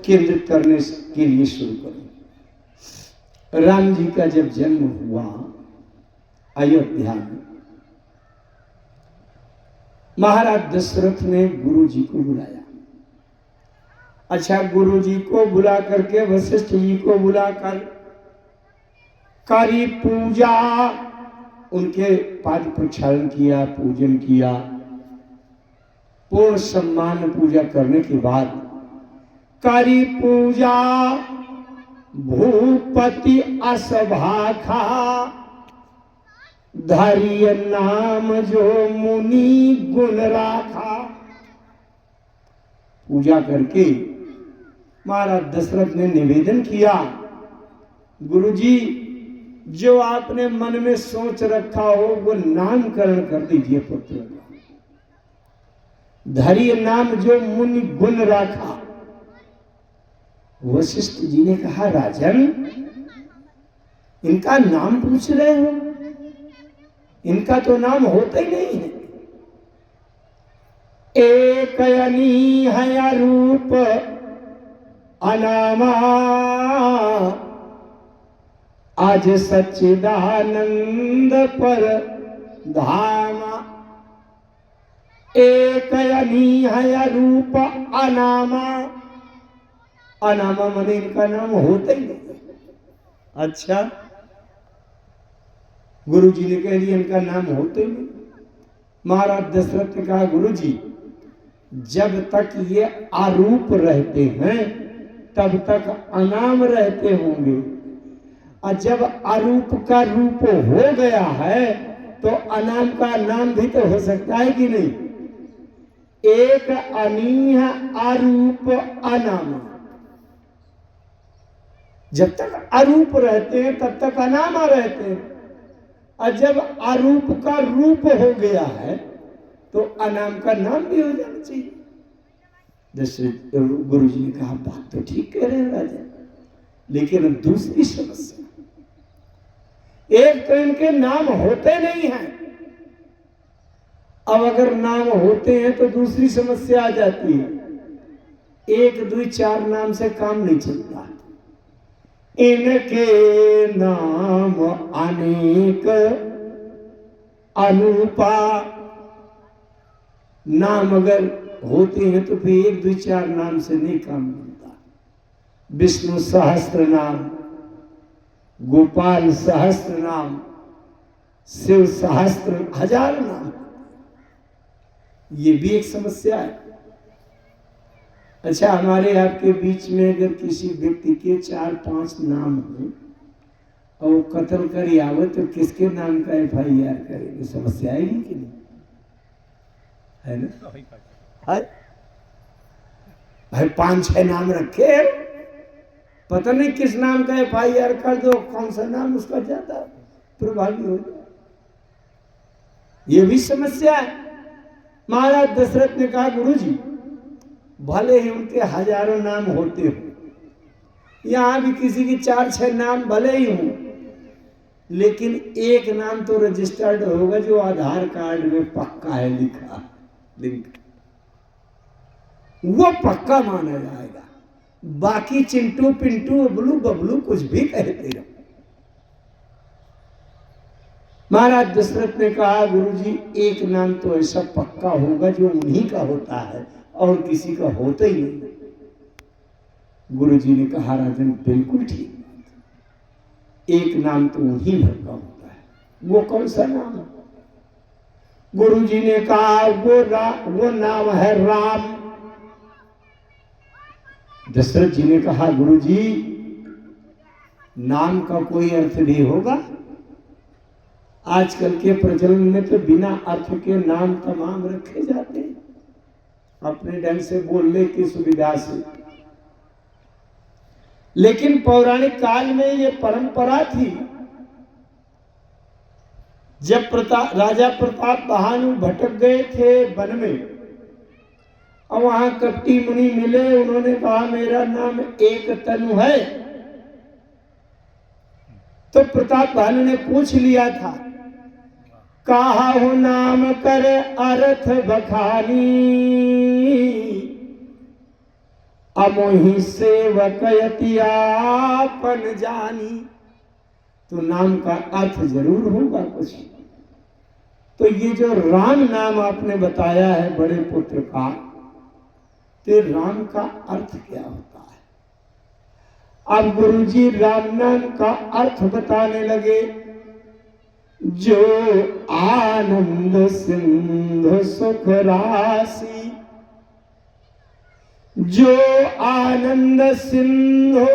केंद्रित करने के लिए शुरू करो। राम जी का जब जन्म हुआ अयोध्या में, महाराज दशरथ ने गुरु जी को बुलाया। अच्छा, गुरु जी को बुला करके वशिष्ठ जी को बुलाकर करी पूजा, उनके पाद प्रक्षालन किया, पूजन किया। पूर्ण सम्मान पूजा करने के बाद करी पूजा भूपति असभाखा, धैर्य नाम जो मुनि गुण राखा। पूजा करके महाराज दशरथ ने निवेदन किया, गुरुजी जो आपने मन में सोच रखा हो वो नामकरण कर दीजिए पुत्र का। धैर्य नाम जो मुनि गुण राखा। वशिष्ठ जी ने कहा, राजन इनका नाम पूछ रहे हो, इनका तो नाम होता ही नहीं है। एक अनीहय रूप अनामा, आज सच्चिदानंद पर धामा। एक अनीहय रूप अनामा, अनामा माने इनका नाम होता ही नहीं। अच्छा, गुरु जी ने कह दिया इनका नाम होते ही नहीं। महाराज दशरथ ने कहा, गुरु जी जब तक ये आरूप रहते हैं तब तक अनाम रहते होंगे, और जब आरूप का रूप हो गया है तो अनाम का नाम भी तो हो सकता है कि नहीं। एक अनीह आरूप अनाम, जब तक आरूप रहते हैं तब तक अनामा रहते हैं, और जब आरूप का रूप हो गया है तो अनाम का नाम भी हो जाना चाहिए। दशरथ गुरु जी ने कहा, बात तो ठीक कह रहे हैं राजा, लेकिन अब दूसरी समस्या, एक तो इनके नाम होते नहीं हैं, अब अगर नाम होते हैं तो दूसरी समस्या आ जाती है, एक दो चार नाम से काम नहीं चलता। इनके नाम अनेक अनुपा, नाम अगर होते हैं तो फिर एक दो चार नाम से नहीं काम मिलता। विष्णु सहस्त्र नाम, गोपाल सहस्त्र नाम, शिव सहस्त्र हजार नाम, ये भी एक समस्या है। अच्छा, हमारे आपके बीच में अगर किसी व्यक्ति के 4-5 नाम हो और वो कत्ल कर आवे तो किसके नाम का FIR करेंगे? समस्या आएगी कि नहीं? है ना? भाई 5-6 नाम रखे, पता नहीं किस नाम का FIR कर दो, कौन सा नाम उसका ज्यादा प्रभावी हो जाए, ये भी समस्या है। महाराज दशरथ ने कहा, गुरु जी भले ही उनके हजारों नाम होते हो, यहां भी किसी के 4-6 नाम भले ही हो, लेकिन एक नाम तो रजिस्टर्ड होगा जो आधार कार्ड में पक्का है लिखा, लिंक, वो पक्का माना जाएगा। बाकी चिंटू पिंटू बबलू बबलू कुछ भी कहते रहो। महाराज दशरथ ने कहा, गुरुजी एक नाम तो ऐसा पक्का होगा जो उन्हीं का होता है और किसी का होता ही नहीं। गुरुजी ने कहा, राजन बिल्कुल ठीक, एक नाम तो उन्हीं भर का होता है, वो कौन सा नाम है? गुरुजी ने कहा, वो नाम है राम। दशरथ जी ने कहा, गुरुजी नाम का कोई अर्थ नहीं होगा? आजकल के प्रचलन में तो बिना अर्थ के नाम तमाम रखे जाते हैं, अपने ढंग से बोलने की सुविधा से। लेकिन पौराणिक काल में ये परंपरा थी। जब राजा प्रताप बहादुर भटक गए थे वन में, और वहां कपटी मुनि मिले, उन्होंने कहा मेरा नाम एक तनु है। तो प्रताप भानु ने पूछ लिया था, कहा हो नाम करे अर्थ बखानी, अमोहि सेवकयति आपन जानी। तो नाम का अर्थ जरूर होगा कुछ। तो ये जो राम नाम आपने बताया है बड़े पुत्र का, तो राम का अर्थ क्या होता है? अब गुरुजी राम नाम का अर्थ बताने लगे। जो आनंद सिंधु सुख राशि, जो आनंद सिंधु,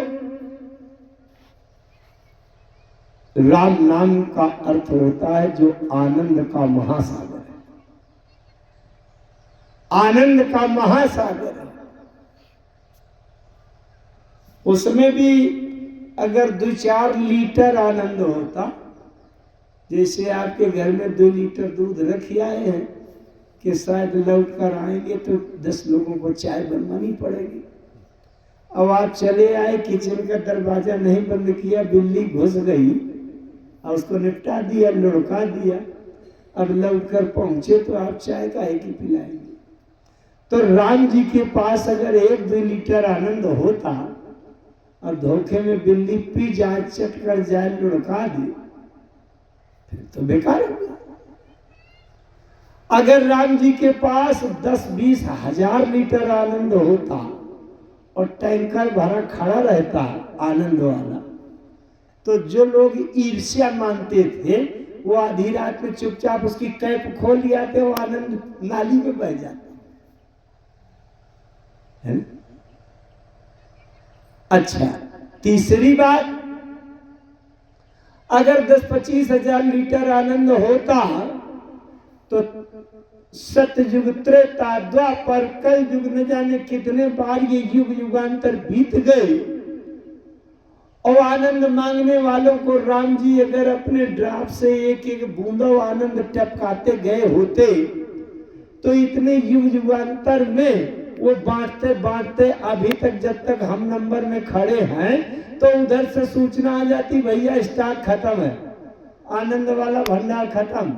राम नाम का अर्थ होता है जो आनंद का महासागर है। आनंद का महासागर है। उसमें भी अगर 2-4 लीटर आनंद होता, जैसे आपके घर में 2 लीटर दूध रखी आए हैं कि शायद लौट कर आएंगे तो 10 लोगों को चाय बनवानी पड़ेगी। अब आप चले आए, किचन का दरवाजा नहीं बंद किया, बिल्ली घुस गई और उसको निपटा दिया, लुढ़का दिया। अब लौट कर पहुंचे तो आप चाय काहे की पिलाएंगे? तो राम जी के पास अगर 1-2 लीटर आनंद होता और धोखे में बिल्ली पी जाए, चट कर जाए, लुढ़का दे, फिर तो बेकार हो गया। अगर राम जी के पास 10-20 हजार लीटर आनंद होता और टैंकर भरा खड़ा रहता आनंद वाला, तो जो लोग ईर्ष्या मानते थे वो आधी रात में चुपचाप उसकी कैप खोल लिया थे, वो आनंद नाली में बह जाते है ना? अच्छा, तीसरी बात, अगर 10-25 हजार लीटर आनंद होता तो सतयुग, त्रेता, द्वापर, कल युग, न जाने कितने बार ये युग युगांतर बीत गए, और आनंद मांगने वालों को राम जी अगर अपने ड्राप से एक बूंदा आनंद टपकाते गए होते तो इतने युग युगांतर में वो बांटते बांटते अभी तक, जब तक हम नंबर में खड़े हैं, तो उधर से सूचना आ जाती, भैया स्टॉक खत्म है, आनंद वाला भंडार खत्म।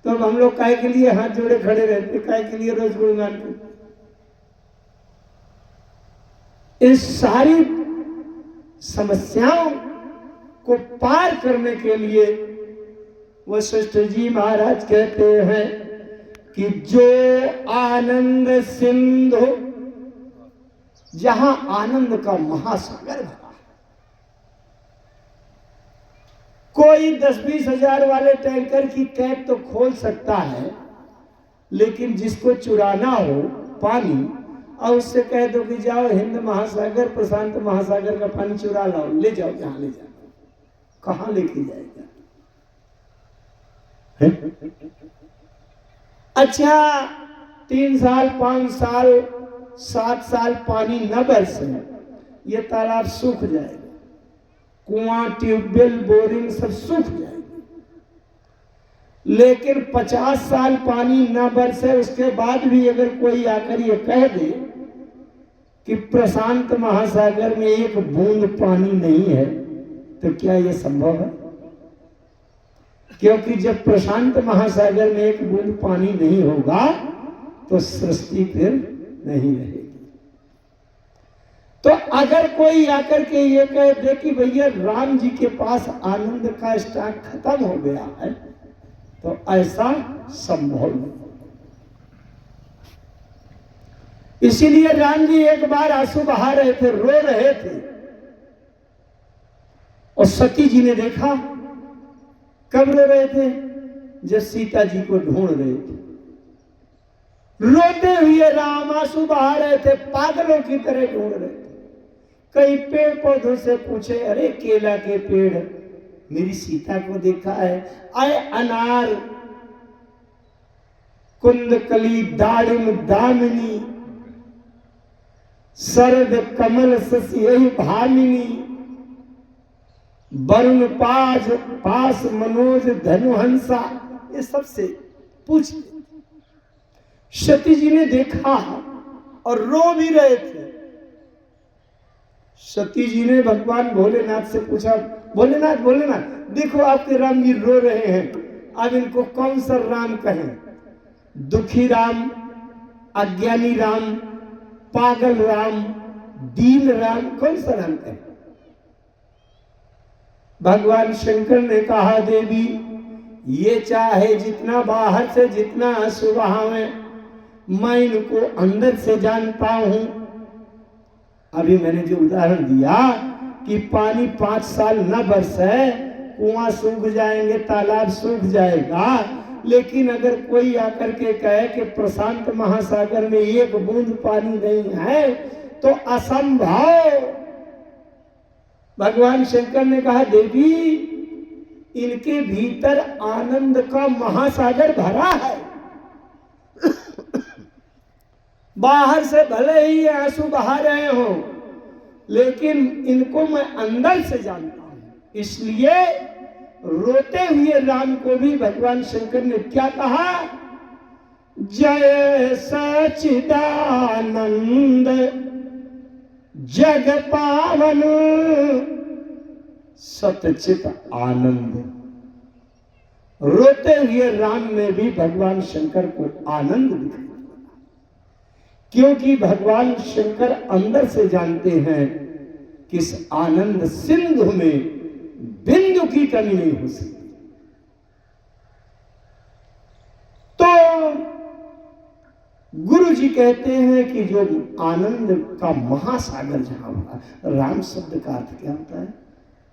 तो हम लोग काहे के लिए हाथ जोड़े खड़े रहते, काहे के लिए रोज गुणगान करते? इस सारी समस्याओं को पार करने के लिए वशिष्ठ जी महाराज कहते हैं कि जो आनंद सिंधु, जहां आनंद का महासागर भरा, कोई 10-20 हजार वाले टैंकर की कैप तो खोल सकता है, लेकिन जिसको चुराना हो पानी, और उससे कह दो कि जाओ हिंद महासागर, प्रशांत महासागर का पानी चुरा लाओ, ले जाओ जहां ले जाओ, कहां लेके जाएगा? अच्छा, 3 साल, 5 साल, 7 साल पानी न बरसे, ये तालाब सूख जाएगा, कुआं, ट्यूबवेल, बोरिंग सब सूख जाएगा। लेकिन 50 साल पानी न बरसे, उसके बाद भी अगर कोई आकर ये कह दे कि प्रशांत महासागर में एक बूंद पानी नहीं है, तो क्या यह संभव है? क्योंकि जब प्रशांत महासागर में एक बूंद पानी नहीं होगा तो सृष्टि फिर नहीं रहेगी। तो अगर कोई आकर के ये कह दे कि भैया राम जी के पास आनंद का स्टॉक खत्म हो गया है, तो ऐसा संभव नहीं। इसीलिए राम जी एक बार आंसू बहा रहे थे, रो रहे थे, और सती जी ने देखा। कब रो रहे थे? जब सीता जी को ढूंढ रहे थे। रोते हुए राम आंसू बहा रहे थे, पागलों की तरह ढूंढ रहे थे। कई पेड़ पौधों से पूछे, अरे केला के पेड़, मेरी सीता को देखा है? आए अनार, कुंदकली, दाड़िम, दामिनी, शरद कमल ससियहि भामिनी, वरुण पास मनोज धनुहंसा, ये सबसे पूछते। सती जी ने देखा और रो भी रहे थे। सती जी ने भगवान भोलेनाथ से पूछा, भोलेनाथ भोलेनाथ, देखो आपके राम जी रो रहे हैं, अब इनको कौन सा राम कहें? दुखी राम, अज्ञानी राम, पागल राम, दीन राम, कौन सा राम है? भगवान शंकर ने कहा देवी ये चाहे जितना बाहर से जितना स्वभाव है, मैं इनको अंदर से जानता हूं। अभी मैंने जो उदाहरण दिया कि पानी 5 साल न बरसे, कुआं सूख जाएंगे, तालाब सूख जाएगा, लेकिन अगर कोई आकर के कहे कि प्रशांत महासागर में एक बूंद पानी नहीं है तो असंभव। भगवान शंकर ने कहा देवी इनके भीतर आनंद का महासागर भरा है। बाहर से भले ही आंसू बहा रहे हो, लेकिन इनको मैं अंदर से जानता हूं। इसलिए रोते हुए राम को भी भगवान शंकर ने क्या कहा? जय सच्चिदानंद जग पावन सतचित आनंद। रोते हुए राम में भी भगवान शंकर को आनंद दिखाई, क्योंकि भगवान शंकर अंदर से जानते हैं कि इस आनंद सिंधु में बिंदु की कमी नहीं हो सकती। तो गुरु जी कहते हैं कि जो आनंद का महासागर जहां हुआ, राम शब्द का अर्थ क्या होता है?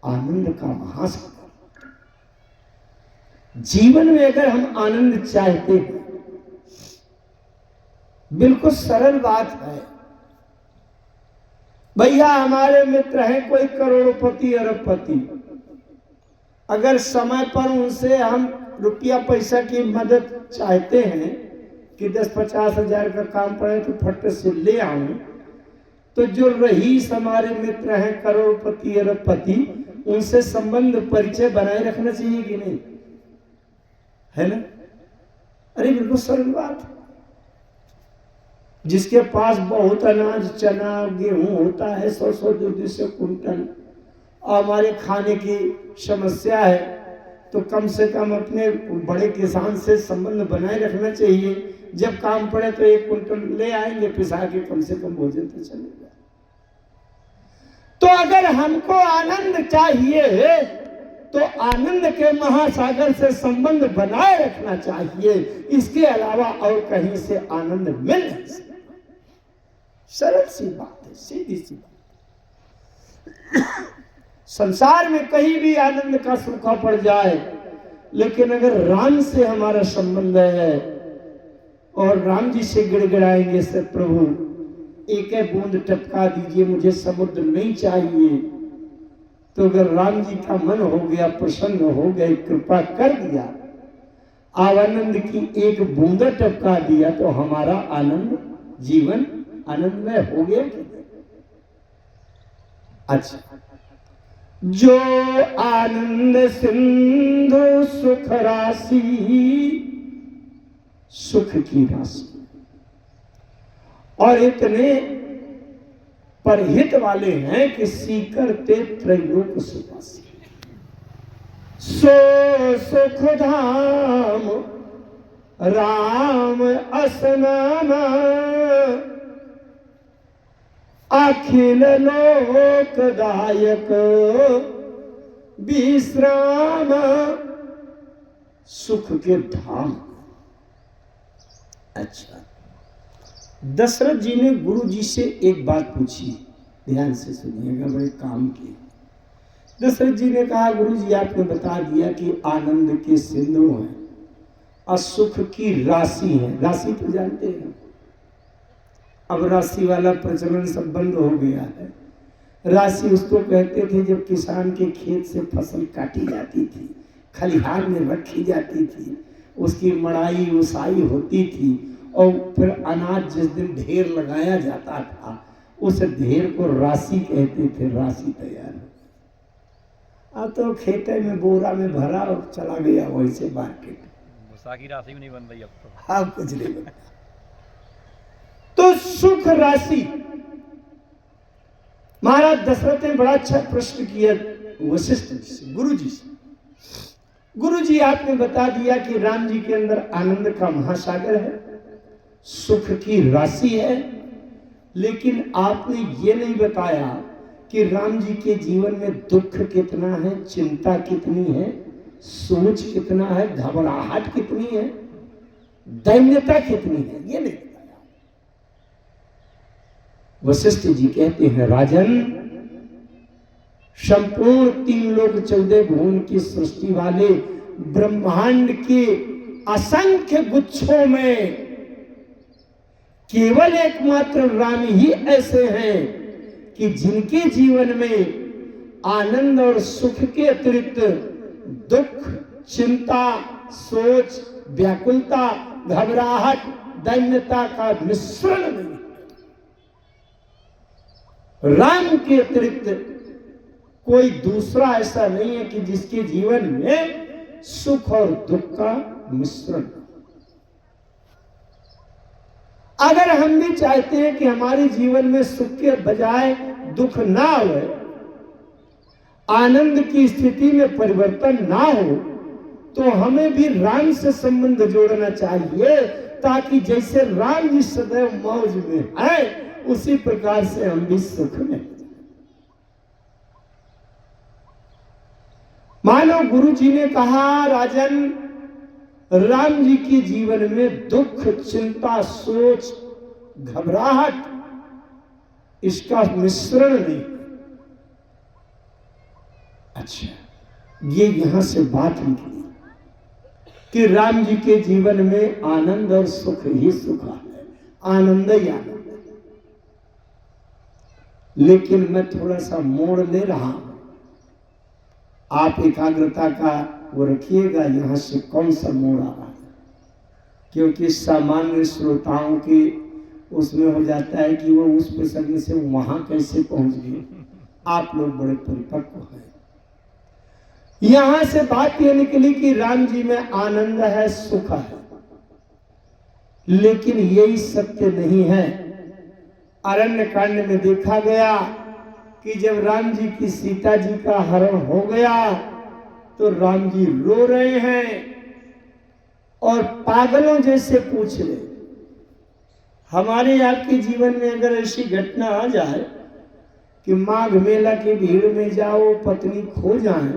आनंद का महासागर। जीवन में अगर हम आनंद चाहते हैं, बिल्कुल सरल बात है। भैया हमारे मित्र हैं कोई करोड़पति अरबपति, अगर समय पर उनसे हम रुपया पैसा की मदद चाहते हैं कि 10-50 हजार का काम पड़े तो फट से ले आऊं, तो जो रईस हमारे मित्र हैं करोड़पति अरबपति, उनसे संबंध परिचय बनाए रखना चाहिए कि नहीं? है ना? अरे बिल्कुल सरल बात। जिसके पास बहुत अनाज, चना, गेहूं होता है 100-100, 200 कुंटल, और हमारे खाने की समस्या है, तो कम से कम अपने बड़े किसान से संबंध बनाए रखना चाहिए। जब काम पड़े तो 1 कुंटल ले आएंगे, पिसा के कम से कम भोजन तो चलेगा। तो अगर हमको आनंद चाहिए तो आनंद के महासागर से संबंध बनाए रखना चाहिए। इसके अलावा और कहीं से आनंद मिल नहीं सकता। सरल सी बात है, सीधी सी बात। संसार में कहीं भी आनंद का सूखा पड़ जाए, लेकिन अगर राम से हमारा संबंध है और राम जी से गिड़गिड़ाएंगे से प्रभु एक बूंद टपका दीजिए, मुझे समुद्र नहीं चाहिए, तो अगर राम जी का मन हो गया, प्रसन्न हो गए, कृपा कर दिया, आनंद की एक बूंद टपका दिया, तो हमारा आनंद जीवन आनंदमय हो गया कि नहीं? अच्छा, जो आनंद सिंधु सुख राशि, सुख की राशि, और इतने परहित वाले हैं कि सीकर ते त्रैलोक सुवासी। सो सुख धाम राम असनाना, अखिल लोकदायक विश्राम, सुख के धाम। अच्छा, दशरथ जी ने गुरु जी से एक बात पूछी, ध्यान से सुनिएगा, बड़े काम की। दशरथ जी ने कहा गुरु जी आपने बता दिया कि आनंद के सिंधु हैं और सुख की राशि है। राशि तो जानते हैं, अब राशि वाला प्रचलन सब बंद हो गया है। राशि उसको कहते थे जब किसान के खेत से फसल काटी जाती थी, खलिहान में रखी जाती थी, उसकी मड़ाई उसाई होती थी, और फिर अनाज जिस दिन ढेर लगाया जाता था उस ढेर को राशि कहते थे। राशि तैयार, अब तो खेते में बोरा में भरा और चला गया वैसे मार्केट। की राशि भी नहीं बन रही अब तो। हाँ, कुछ नहीं बनता। तो सुख राशि। महाराज दशरथ ने बड़ा अच्छा प्रश्न किया वशिष्ठ जी से, गुरु जी से। गुरु जी आपने बता दिया कि राम जी के अंदर आनंद का महासागर है, सुख की राशि है, लेकिन आपने ये नहीं बताया कि राम जी के जीवन में दुख कितना है, चिंता कितनी है, सोच कितना है, घबराहट कितनी है, दैन्यता कितनी है, ये नहीं बताया। वशिष्ठ जी कहते हैं, राजन, संपूर्ण 3 लोक 14 भुवन की सृष्टि वाले ब्रह्मांड के असंख्य गुच्छों में केवल एकमात्र राम ही ऐसे हैं कि जिनके जीवन में आनंद और सुख के अतिरिक्त दुख, चिंता, सोच, व्याकुलता, घबराहट, दैन्यता का मिश्रण नहीं। राम के अतिरिक्त कोई दूसरा ऐसा नहीं है कि जिसके जीवन में सुख और दुख का मिश्रण। अगर हम भी चाहते हैं कि हमारे जीवन में सुख के बजाय दुख ना हो, आनंद की स्थिति में परिवर्तन ना हो, तो हमें भी राम से संबंध जोड़ना चाहिए, ताकि जैसे राम जी सदैव मौज में है, उसी प्रकार से हम भी सुख में। मानो गुरु जी ने कहा, राजन, राम जी के जीवन में दुख, चिंता, सोच, घबराहट, इसका मिश्रण नहीं। अच्छा, ये यहां से बात निकली कि राम जी के जीवन में आनंद और सुख ही सुख है, आनंद ही आनंद। लेकिन मैं थोड़ा सा मोड़ ले रहा हूं, आप एकाग्रता का वो रखिएगा, यहां से कौन सा मोड़ आ रहा है, क्योंकि सामान्य श्रोताओं के उसमें हो जाता है कि वो उस प्रसंग से वहां कैसे पहुंच गए। आप लोग बड़े परिपक्व हैं। यहां से बात यह निकली कि राम जी में आनंद है, सुख है, लेकिन यही सत्य नहीं है। अरण्य कांड में देखा गया कि जब राम जी की सीता जी का हरण हो गया तो राम जी रो रहे हैं और पागलों जैसे पूछ रहे। हमारे आपके जीवन में अगर ऐसी घटना आ जाए कि माघ मेला की भीड़ में जाओ, पत्नी खो जाए,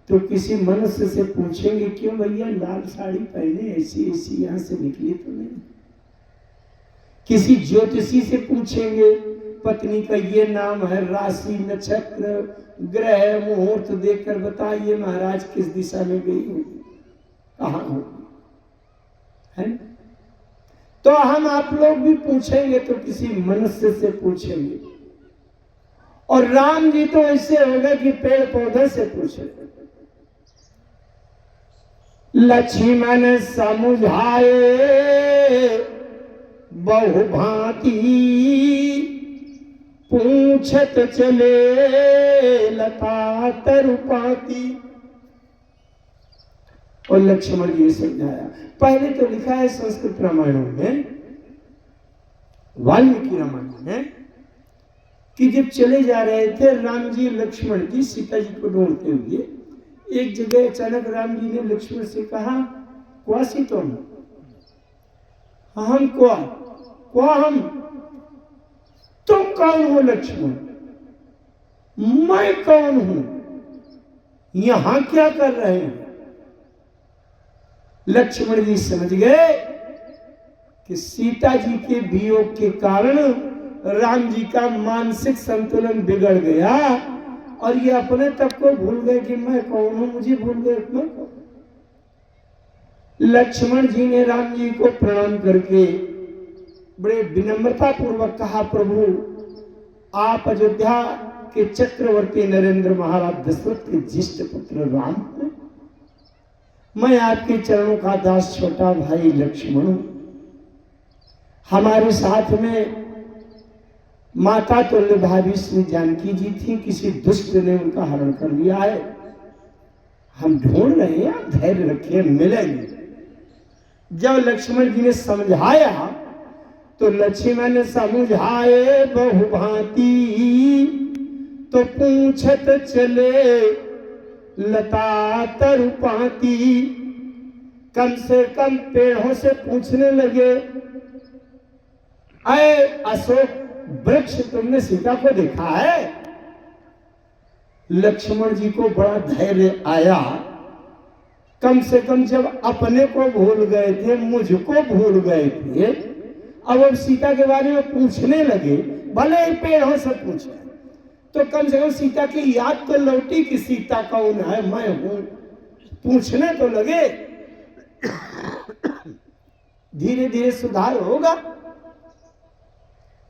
तो किसी मनुष्य से पूछेंगे, क्यों भैया लाल साड़ी पहने, ऐसी ऐसी यहां से निकली तो नहीं? किसी ज्योतिषी से पूछेंगे, पत्नी का ये नाम है, राशि, नक्षत्र, ग्रह, मुहूर्त देखकर बताइए महाराज किस दिशा में गई होगी, कहां होगी, है ना? तो हम आप लोग भी पूछेंगे तो किसी मनुष्य से पूछेंगे। और राम जी तो ऐसे हो गए कि पेड़ पौधे से पूछे। लक्ष्मण समुझाए बहुभांति, पूछत चले लता तरुपाती। और लक्ष्मण जी ने समझाया। पहले तो लिखा है संस्कृत रामायणों में, वाल्मीकि रामायण में, कि जब चले जा रहे थे राम जी लक्ष्मण जी सीता जी को ढूंढते हुए, एक जगह अचानक राम जी ने लक्ष्मण से कहा, क्वासी तुम? हम क्वा हम? तुम कौन हो लक्ष्मण? मैं कौन हूं? यहां क्या कर रहे हैं? लक्ष्मण जी समझ गए कि सीता जी के वियोग के कारण राम जी का मानसिक संतुलन बिगड़ गया और ये अपने तक को भूल गए कि मैं कौन हूं, मुझे भूल गए मैं कौन। लक्ष्मण जी ने राम जी को प्रणाम करके बड़े विनम्रता पूर्वक कहा, प्रभु आप अयोध्या के चक्रवर्ती नरेंद्र महाराज दशरथ के ज्येष्ठ पुत्र राम हैं। मैं आपके चरणों का दास छोटा भाई लक्ष्मण हूं। हमारे साथ में माता तुल्य भाभी श्री जानकी जी थी, किसी दुष्ट ने उनका हरण कर लिया है। हम ढूंढ रहे हैं, आप धैर्य रखिए, मिलेंगे। जब लक्ष्मण जी ने समझाया तो लक्ष्मण ने समझाए बहुभांति, तो पूछत चले लता तरुपाती। कम से कम पेड़ों से पूछने लगे अय अशोक वृक्ष, तुमने सीता को देखा है? लक्ष्मण जी को बड़ा धैर्य आया, कम से कम जब अपने को भूल गए थे, मुझको भूल गए थे, अब सीता के बारे में पूछने लगे, भले ही पेड़ों से पूछे तो कम से कम सीता की याद तो लौटी कि सीता कौन है, मैं हूं, पूछने तो लगे। धीरे धीरे सुधार होगा।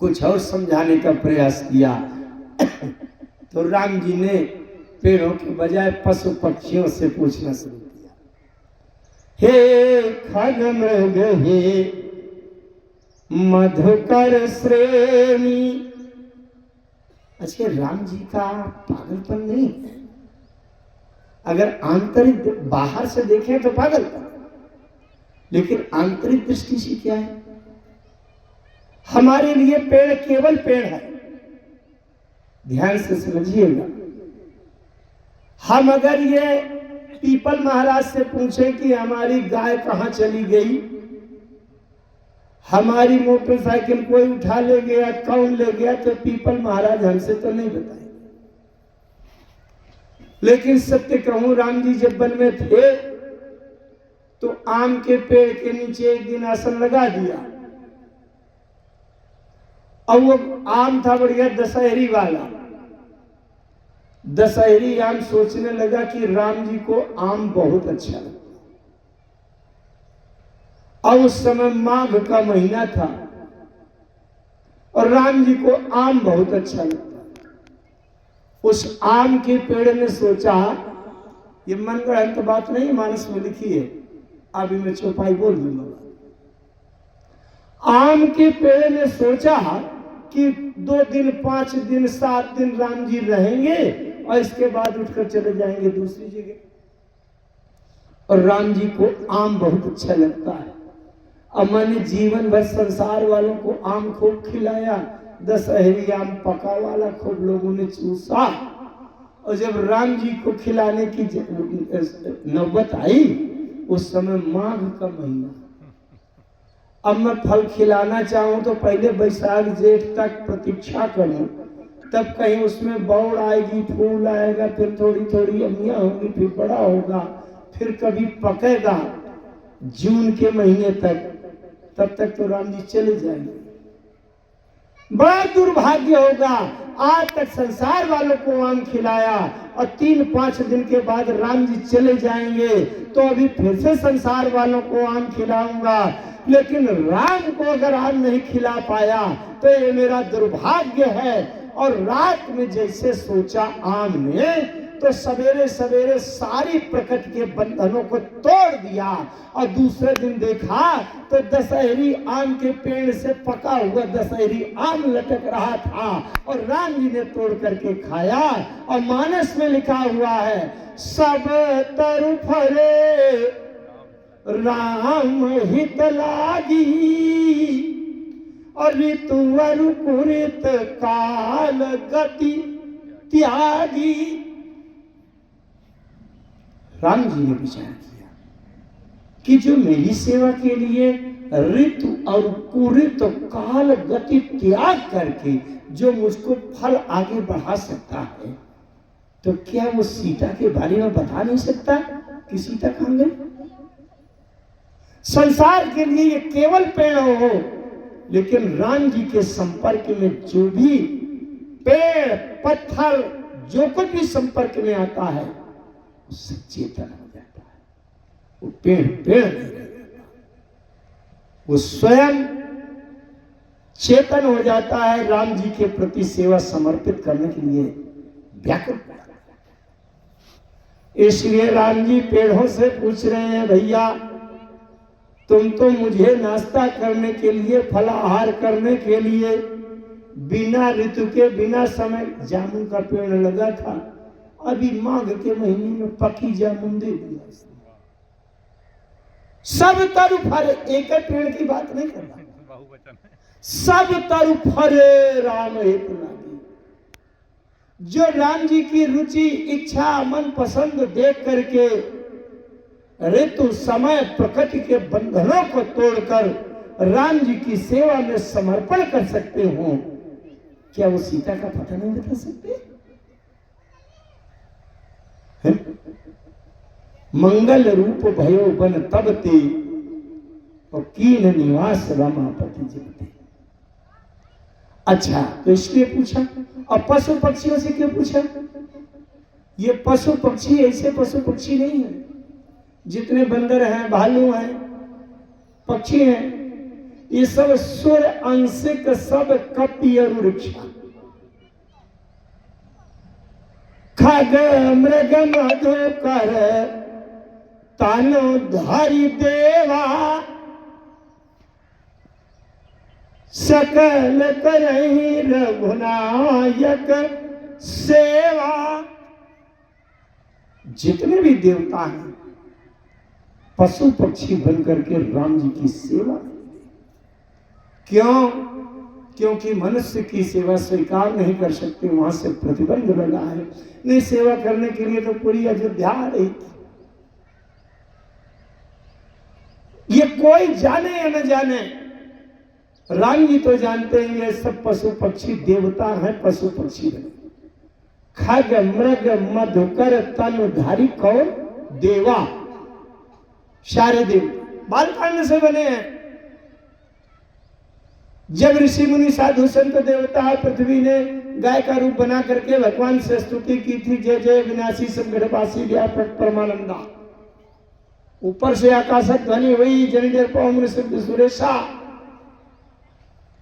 कुछ और समझाने का प्रयास किया तो राम जी ने पेड़ों के बजाय पशु पक्षियों से पूछना शुरू किया, हे खग मृग हे मधुकर श्रेणी। अच्छा, राम जी का पागलपन नहीं है, अगर आंतरिक बाहर से देखें तो पागलपन, लेकिन आंतरिक दृष्टि से क्या है? हमारे लिए पेड़ केवल पेड़ है, ध्यान से समझिएगा। हम अगर ये पीपल महाराज से पूछें कि हमारी गाय कहां चली गई, हमारी मोटरसाइकिल कोई उठा ले गया, कौन ले गया, तो पीपल महाराज हमसे तो नहीं बताएंगे। लेकिन सत्य कहूं, राम जी जब वन में थे तो आम के पेड़ के नीचे एक दिन आसन लगा दिया, और वो आम था बढ़िया दशहरी वाला। दशहरी आम सोचने लगा कि राम जी को आम बहुत अच्छा लगता, और उस समय माघ का महीना था और राम जी को आम बहुत अच्छा लगता। उस आम के पेड़ ने सोचा, ये मनगढ़ंत बात नहीं, मानस में लिखी है, अभी मैं चौपाई बोल दूंगा। आम के पेड़ ने सोचा कि 2 दिन 5 दिन 7 दिन राम जी रहेंगे और इसके बाद उठकर चले जाएंगे दूसरी जगह। और राम जी को आम बहुत अच्छा लगता है, और मैंने जीवन भर संसार वालों को आम खूब खिलाया, दशहरी आम पका वाला खूब लोगों ने चूसा, और जब राम जी को खिलाने की नौबत आई उस समय माघ का महीना। अब मैं फल खिलाना चाहूं तो पहले बैसाख जेठ तक प्रतीक्षा करूं, तब कहीं उसमें बौड़ आएगी, फूल आएगा, फिर थोड़ी थोड़ी अमियां होंगी, फिर बड़ा होगा, फिर कभी पकेगा जून के महीने तक, तब तक तो राम जी चले जाएंगे। बड़ा दुर्भाग्य होगा, आज तक संसार वालों को आम खिलाया और 3-5 दिन के बाद राम जी चले जाएंगे तो अभी फिर से संसार वालों को आम खिलाऊंगा, लेकिन राम को अगर आम नहीं खिला पाया तो ये मेरा दुर्भाग्य है। और रात में जैसे सोचा आम ने, तो सवेरे सवेरे सारी प्रकृति के बंधनों को तोड़ दिया, और दूसरे दिन देखा तो दशहरी आम के पेड़ से पका हुआ दशहरी आम लटक रहा था, और राम जी ने तोड़ करके खाया। और मानस में लिखा हुआ है, सब तरु फरे राम हित लागी, और ऋतु अनुकूलित काल गति त्यागी। राम जी ने विचार किया कि जो मेरी सेवा के लिए ऋतु और कुरित काल गति त्याग करके जो मुझको फल आगे बढ़ा सकता है, तो क्या वो सीता के बारे में बता नहीं सकता कि सीता कहां गई? संसार के लिए ये केवल पेड़ हो, लेकिन राम जी के संपर्क में जो भी पेड़ पत्थर जो कुछ भी संपर्क में आता है उससे चेतन हो जाता है। वो पेड़ पेड़ नहीं रहता, वो स्वयं चेतन हो जाता है, राम जी के प्रति सेवा समर्पित करने के लिए व्याकुल। इसलिए राम जी पेड़ों से पूछ रहे हैं, भैया तुम तो मुझे नाश्ता करने के लिए, फलाहार करने के लिए बिना ऋतु के बिना समय जामुन का पेड़ लगा था, अभी माघ के महीने में पकी जामुन दे दिया। सब तरु फरे, एक पेड़ की बात नहीं कर रहा, सब तरु फरे राम हेतु लागी। जो राम जी की रुचि इच्छा मन पसंद देख करके ऋतु समय प्रकृति के बंधनों को तोड़कर राम जी की सेवा में समर्पण कर सकते हो, क्या वो सीता का पता नहीं बता सकते? है? मंगल रूप भयो बन तब ते और कीन निवास रमापति जीवते। अच्छा, तो इसलिए पूछा। अब पशु पक्षियों से क्यों पूछा? ये पशु पक्षी ऐसे पशु पक्षी नहीं है। जितने बंदर हैं, भालू हैं, पक्षी हैं, ये सब सुर अंशिक, सब कपि और वृक्षा, खग मृग मधुकर तानो धारी देवा, सकल करहि रघुनायक सेवा। जितने भी देवता हैं पशु पक्षी बनकर के राम जी की सेवा। क्यों? क्योंकि मनुष्य की सेवा स्वीकार नहीं कर सकते, वहां से प्रतिबंध लगा है। नहीं, सेवा करने के लिए तो पूरी अयोध्या आ रही थी। ये कोई जाने या न जाने, राम जी तो जानते हैं ये सब पशु पक्षी देवता हैं, पशु पक्षी हैं। खग मृग मधुकर तनुधारी कौन? देवा, सारे देव बालकांड से बने हैं। जब ऋषि मुनि साधु संत देवता पृथ्वी ने गाय का रूप बना करके भगवान से स्तुति की थी, जय जय विनाशी संकटवासी व्यापक परमानंदा। ऊपर से आकाश ध्वनि हुई, जनिजर पौम्र सिद्ध सुरेशा,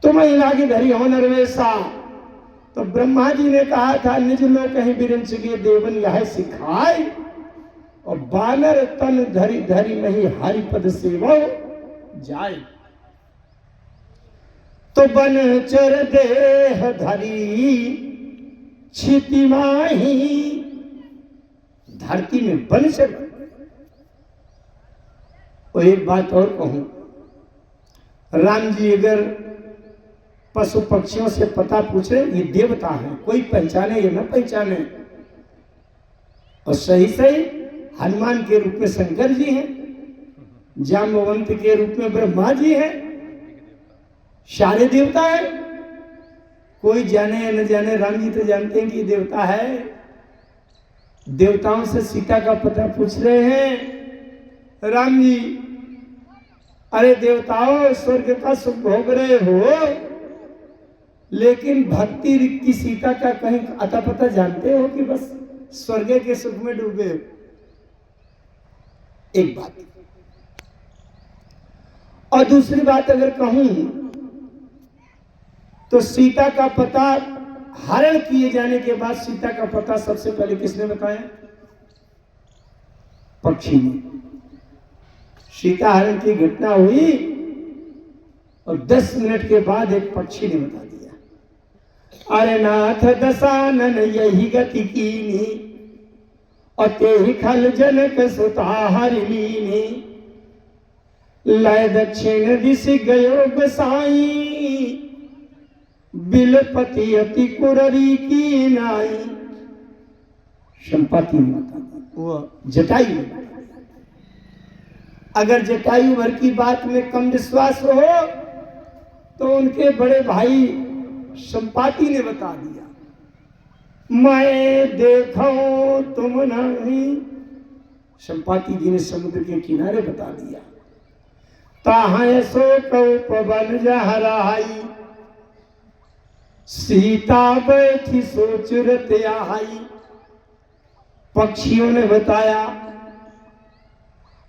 तुम ही लागी धरी हो नरवेशा। तो ब्रह्मा जी ने कहा था, निज लोक कहीं बिरंच के देवन यह सिखाए, और बानर तन धरी धरी नहीं हरिपद सेवा जाए। तो बन चर देह धरी क्षिति माही, धरती में बन चर। और एक बात और कहूं, राम जी अगर पशु पक्षियों से पता पूछे, ये देवता है, कोई पहचाने या न पहचाने, और सही सही हनुमान के रूप में शंकर जी हैं, जाम्बवंत के रूप में ब्रह्मा जी हैं, सारे देवता है। कोई जाने या न जाने, राम जी तो जानते हैं कि देवता है। देवताओं से सीता का पता पूछ रहे हैं। राम जी, अरे देवताओं, स्वर्ग का सुख भोग रहे हो, लेकिन भक्ति की सीता का कहीं अता पता जानते हो कि बस स्वर्ग के सुख में डूबे हो? एक बात। और दूसरी बात अगर कहूं तो सीता का पता हरण किए जाने के बाद सीता का पता सबसे पहले किसने बताया? पक्षी ने। सीता हरण की घटना हुई और 10 मिनट के बाद एक पक्षी ने बता दिया, अरे नाथ दशानन यही गति कीनी, और तेहि खल जनक सुता हरिलीनी, लय दक्षिण दिश गयो गोसाई, बिलपति अति कुररी की नाई। संपत्ति ने बता दी, वो जटायु। अगर जटायु भर की बात में कम विश्वास हो तो उनके बड़े भाई संपाति ने बता दिया, मैं देखो तुम नहीं। संपाति जी ने समुद्र के किनारे बता दिया, ताहाँ सो पवन जहराई, सीता बैठी सोच रते आई। पक्षियों ने बताया,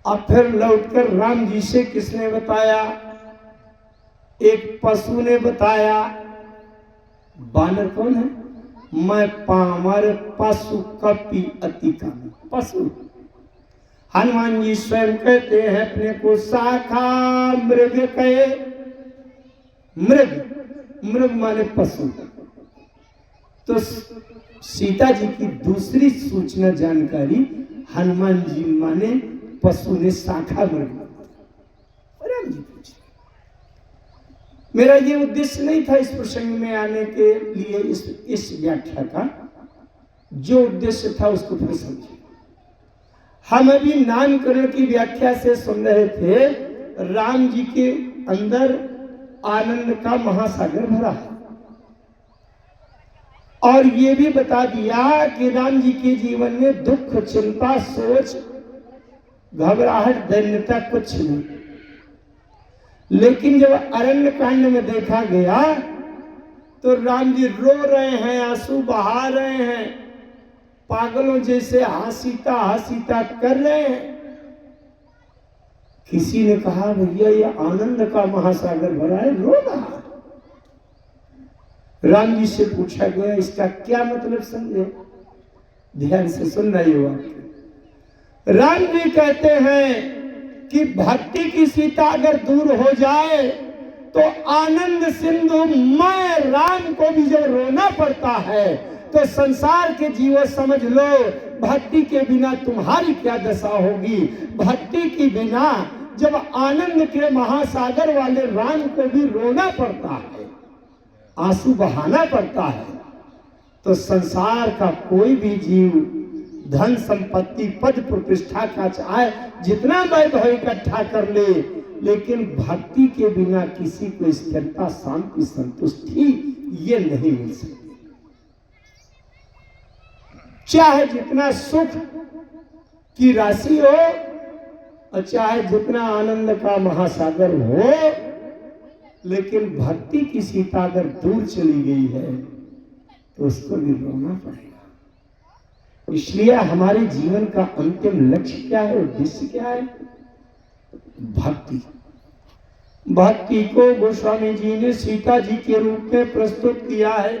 अब फिर लौटकर राम जी से किसने बताया? एक पशु ने बताया। बानर कौन है? मैं पामर पशु कपि अति कम। पशु हनुमान जी स्वयं कहते हैं अपने को शाखा मृग कहे। मृग माने पशु। तो सीता जी की दूसरी सूचना जानकारी, हनुमान जी माने पशु ने शाखा मृग। राम जी पूछे, मेरा ये उद्देश्य नहीं था इस प्रसंग में आने के लिए, इस व्याख्या का जो उद्देश्य था उसको फिर समझिए। हम अभी नामकरण की व्याख्या से सुन रहे थे राम जी के अंदर आनंद का महासागर भरा है। और ये भी बता दिया कि राम जी के जीवन में दुख, चिंता, सोच, घबराहट, दैन्यता कुछ नहीं। लेकिन जब अरण्य कांड में देखा गया तो राम जी रो रहे हैं, आंसू बहा रहे हैं, पागलों जैसे हंसीता हंसीता कर रहे हैं। किसी ने कहा भैया ये आनंद का महासागर भरा है, रो रहा है। राम जी से पूछा गया इसका क्या मतलब समझे? ध्यान से सुन रहे हो आप। राम जी कहते हैं कि भक्ति की सीता अगर दूर हो जाए तो आनंद सिंधु मैं राम को भी जब रोना पड़ता है तो संसार के जीवो समझ लो भक्ति के बिना तुम्हारी क्या दशा होगी। भक्ति के बिना जब आनंद के महासागर वाले राम को भी रोना पड़ता है, आंसू बहाना पड़ता है, तो संसार का कोई भी जीव धन संपत्ति पद प्रतिष्ठा का चाहे जितना वैभव इकट्ठा कर ले, लेकिन भक्ति के बिना किसी को स्थिरता, शांति, संतुष्टि ये नहीं मिल सकती। चाहे जितना सुख की राशि हो और चाहे जितना आनंद का महासागर हो, लेकिन भक्ति की सीता अगर दूर चली गई है तो उसको भी रोना पड़ेगा। इसलिए हमारे जीवन का अंतिम लक्ष्य क्या है, उद्देश्य क्या है? भक्ति। भक्ति को गोस्वामी जी ने सीता जी के रूप में प्रस्तुत किया है।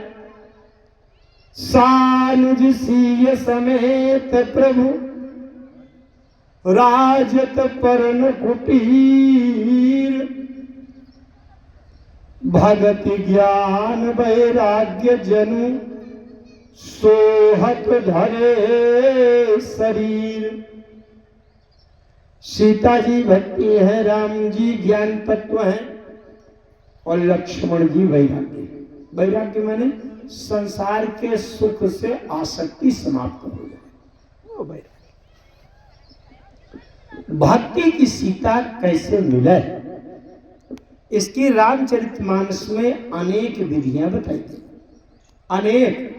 सानुज सीय समेत प्रभु राजत परन कुटीर, भगति ज्ञान वैराग्य जनु सोहत धरे शरीर। सीता जी भक्ति है, राम जी ज्ञान तत्व है और लक्ष्मण जी वैराग्य। वैराग्य माने संसार के सुख से आसक्ति समाप्त हो जाए, वो वैराग्य। भक्ति की सीता कैसे मिले, इसकी रामचरितमानस में अनेक विधियां बताई गई। अनेक,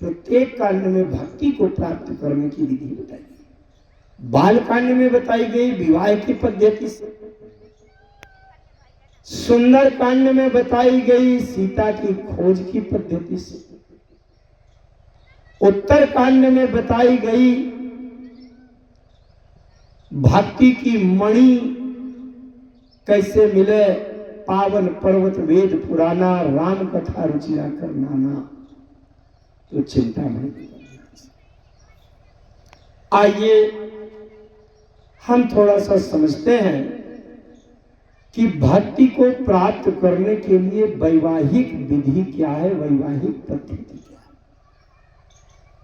प्रत्येक कांड में भक्ति को प्राप्त करने की विधि बताई गई। बाल कांड में बताई गई विवाह की पद्धति से, सुंदर कांड में बताई गई सीता की खोज की पद्धति से, उत्तर कांड में बताई गई भक्ति की मणि कैसे मिले, पावन पर्वत वेद पुराना राम कथा रुचिरा कर नाना, तो चिंता नहीं। आइए हम थोड़ा सा समझते हैं कि भक्ति को प्राप्त करने के लिए वैवाहिक विधि क्या है, वैवाहिक पद्धति क्या है,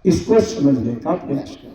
इसको समझने का प्रयास करें।